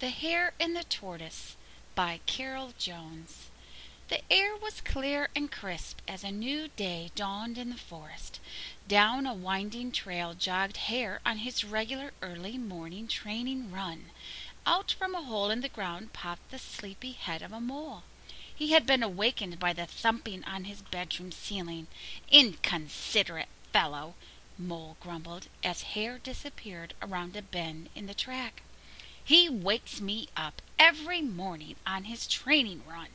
The Hare and the Tortoise by Carol Jones. The air was clear and crisp as a new day dawned in the forest. Down a winding trail jogged Hare on his regular early morning training run. Out from a hole in the ground popped the sleepy head of a mole. He had been awakened by the thumping on his bedroom ceiling. "Inconsiderate fellow," Mole grumbled as Hare disappeared around a bend in the track. "He wakes me up every morning on his training run."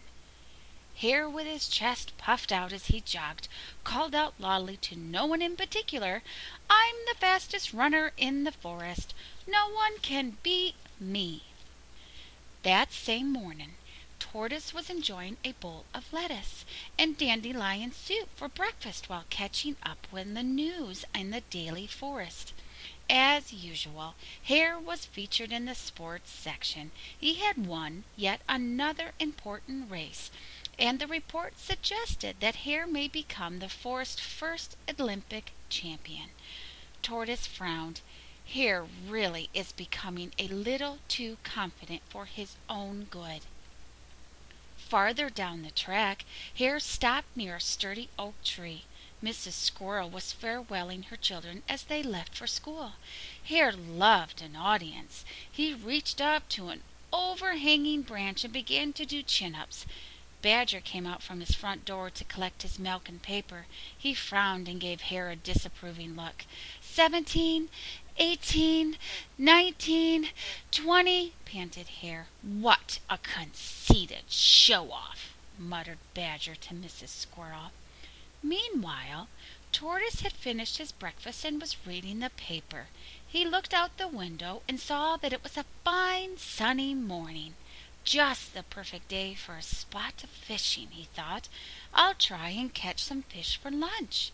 Hare, with his chest puffed out as he jogged, called out loudly to no one in particular, "I'm the fastest runner in the forest. No one can beat me." That same morning, Tortoise was enjoying a bowl of lettuce and dandelion soup for breakfast while catching up with the news in the daily forest. As usual, Hare was featured in the sports section. He had won yet another important race, and the report suggested that Hare may become the forest's first Olympic champion. Tortoise frowned. Hare really is becoming a little too confident for his own good. Farther down the track, Hare stopped near a sturdy oak tree. Mrs. Squirrel was farewelling her children as they left for school. Hare loved an audience. He reached up to an overhanging branch and began to do chin-ups. Badger came out from his front door to collect his milk and paper. He frowned and gave Hare a disapproving look. 17, 18, 19, 20, panted Hare. "What a conceited show-off," muttered Badger to Mrs. Squirrel. Meanwhile, Tortoise had finished his breakfast and was reading the paper. He looked out the window and saw that it was a fine sunny morning. "Just the perfect day for a spot of fishing," he thought. "I'll try and catch some fish for lunch."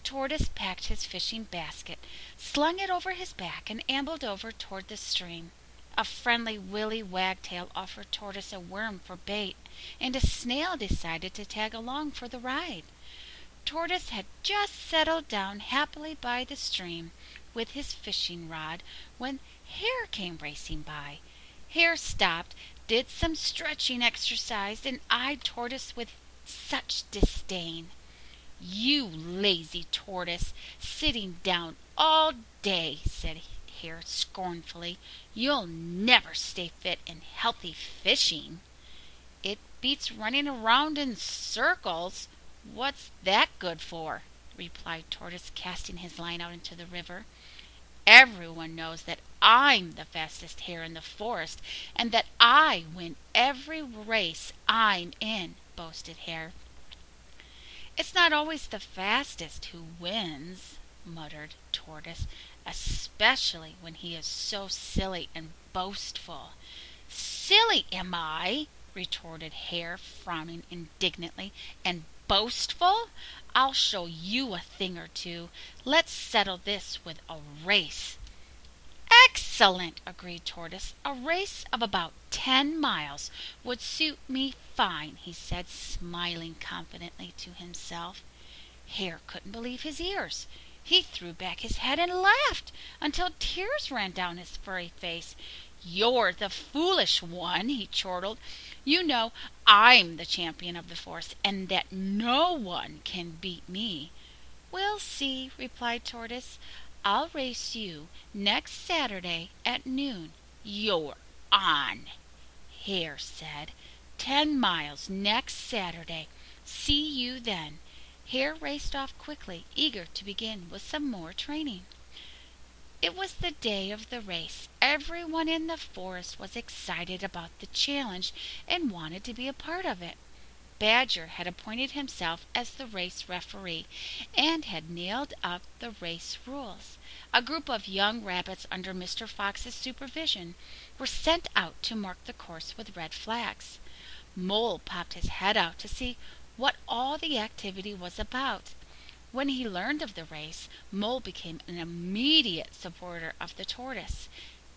Tortoise packed his fishing basket, slung it over his back, and ambled over toward the stream. A friendly willy wagtail offered Tortoise a worm for bait, and a snail decided to tag along for the ride. Tortoise had just settled down happily by the stream with his fishing rod when Hare came racing by. Hare stopped, did some stretching exercise, and eyed Tortoise with such disdain. "You lazy Tortoise, sitting down all day," said Hare scornfully. "You'll never stay fit and healthy fishing." "It beats running around in circles. What's that good for?" replied Tortoise, casting his line out into the river. "Everyone knows that I'm the fastest hare in the forest, and that I win every race I'm in," boasted Hare. "It's not always the fastest who wins," muttered Tortoise, "especially when he is so silly and boastful." "Silly, am I?" retorted Hare, frowning indignantly. "And boastful? I'll show you a thing or two. Let's settle this with a race." "Excellent," agreed Tortoise. "A race of about 10 miles would suit me fine," he said, smiling confidently to himself. Hare couldn't believe his ears. He threw back his head and laughed until tears ran down his furry face. "You're the foolish one," he chortled. "You know I'm the champion of the forest, and that no one can beat me." "We'll see," replied Tortoise. "I'll race you next Saturday at noon." "You're on," Hare said. 10 miles next Saturday. See you then." Hare raced off quickly, eager to begin with some more training. It was the day of the race. Everyone in the forest was excited about the challenge and wanted to be a part of it. Badger had appointed himself as the race referee and had nailed up the race rules. A group of young rabbits under Mr. Fox's supervision were sent out to mark the course with red flags. Mole popped his head out to see what all the activity was about. When he learned of the race, Mole became an immediate supporter of the Tortoise.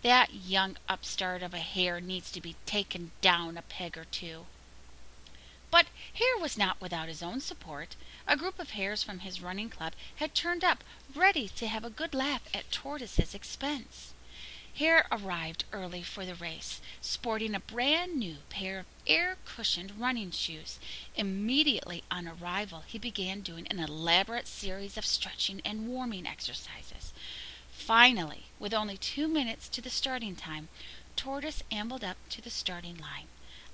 "That young upstart of a hare needs to be taken down a peg or two." But Hare was not without his own support. A group of hares from his running club had turned up, ready to have a good laugh at Tortoise's expense. Hare arrived early for the race, sporting a brand new pair of air-cushioned running shoes. Immediately on arrival, he began doing an elaborate series of stretching and warming exercises. Finally, with only 2 minutes to the starting time, Tortoise ambled up to the starting line.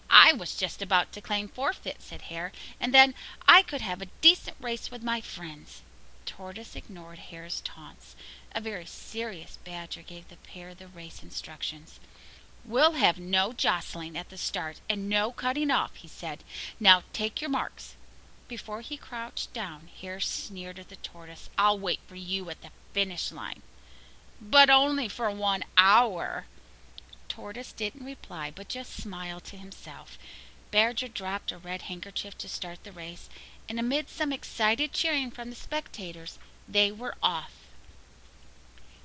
"I was just about to claim forfeit," said Hare, "and then I could have a decent race with my friends." Tortoise ignored Hare's taunts. A very serious badger gave the pair the race instructions. "We'll have no jostling at the start and no cutting off," he said. "Now take your marks." Before he crouched down, Hare sneered at the Tortoise. "I'll wait for you at the finish line." "But only for 1 hour." Tortoise didn't reply, but just smiled to himself. Badger dropped a red handkerchief to start the race, and amid some excited cheering from the spectators, they were off.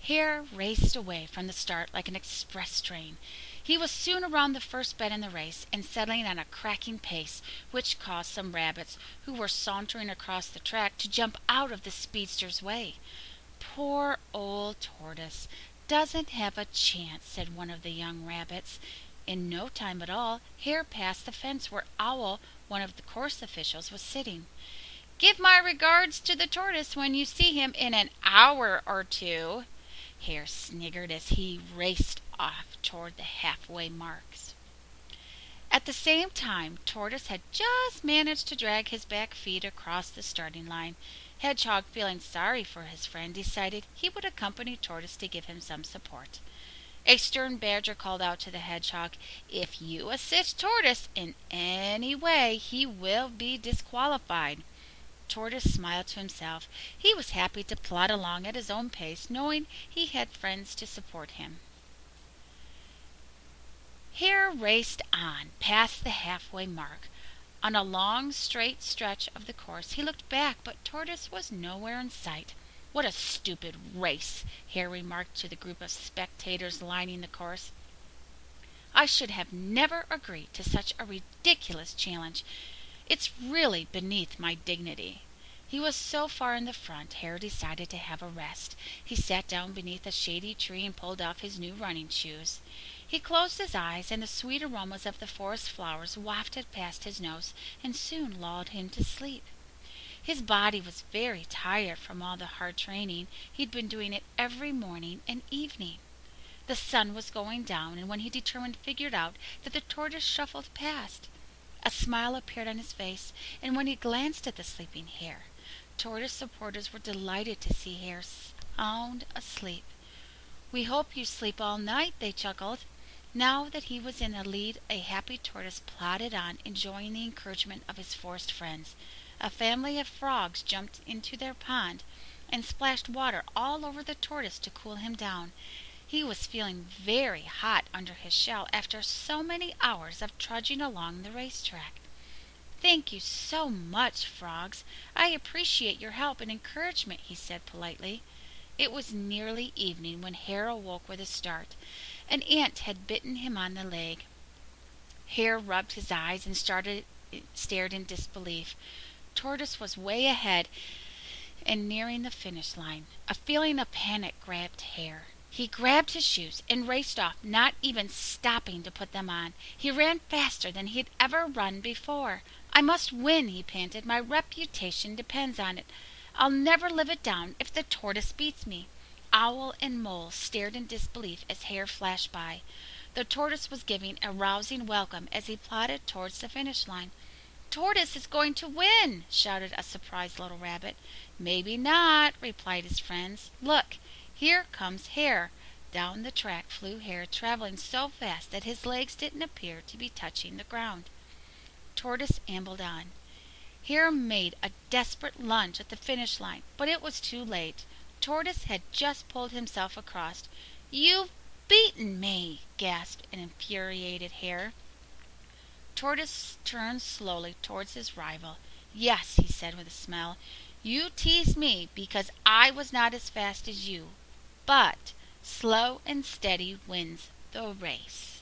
Hare raced away from the start like an express train. He was soon around the first bend in the race and settling on a cracking pace, which caused some rabbits who were sauntering across the track to jump out of the speedster's way. "Poor old Tortoise doesn't have a chance," said one of the young rabbits. In no time at all, Hare passed the fence where Owl, one of the course officials, was sitting. "Give my regards to the Tortoise when you see him in an hour or two." Hare sniggered as he raced off toward the halfway marks. At the same time, Tortoise had just managed to drag his back feet across the starting line. Hedgehog, feeling sorry for his friend, decided he would accompany Tortoise to give him some support. A stern badger called out to the hedgehog, "If you assist Tortoise in any way, he will be disqualified." Tortoise smiled to himself. He was happy to plod along at his own pace, knowing he had friends to support him. Hare raced on, past the halfway mark. On a long, straight stretch of the course, he looked back, but Tortoise was nowhere in sight. "What a stupid race," Hare remarked to the group of spectators lining the course. "I should have never agreed to such a ridiculous challenge. It's really beneath my dignity." He was so far in the front, Hare decided to have a rest. He sat down beneath a shady tree and pulled off his new running shoes. He closed his eyes, and the sweet aromas of the forest flowers wafted past his nose and soon lulled him to sleep. His body was very tired from all the hard training. He'd been doing it every morning and evening. The sun was going down, and when he figured out that the Tortoise shuffled past. A smile appeared on his face, and when he glanced at the sleeping Hare, Tortoise supporters were delighted to see Hare sound asleep. "We hope you sleep all night," they chuckled. Now that he was in the lead, a happy Tortoise plodded on, enjoying the encouragement of his forest friends. A family of frogs jumped into their pond and splashed water all over the Tortoise to cool him down. He was feeling very hot under his shell after so many hours of trudging along the racetrack. "Thank you so much, frogs. I appreciate your help and encouragement," he said politely. It was nearly evening when Hare awoke with a start. An ant had bitten him on the leg. Hare rubbed his eyes and stared in disbelief. Tortoise was way ahead and nearing the finish line. A feeling of panic grabbed Hare. He grabbed his shoes and raced off, not even stopping to put them on. He ran faster than he'd ever run before. "I must win," he panted. "My reputation depends on it. I'll never live it down if the Tortoise beats me." Owl and Mole stared in disbelief as Hare flashed by. The Tortoise was giving a rousing welcome as he plodded towards the finish line. "Tortoise is going to win!" shouted a surprised little rabbit. "Maybe not," replied his friends. "Look, here comes Hare." Down the track flew Hare, traveling so fast that his legs didn't appear to be touching the ground. Tortoise ambled on. Hare made a desperate lunge at the finish line, but it was too late. Tortoise had just pulled himself across. "You've beaten me!" gasped an infuriated Hare. Tortoise turned slowly towards his rival. "Yes," he said with a smile, "you teased me because I was not as fast as you. But slow and steady wins the race."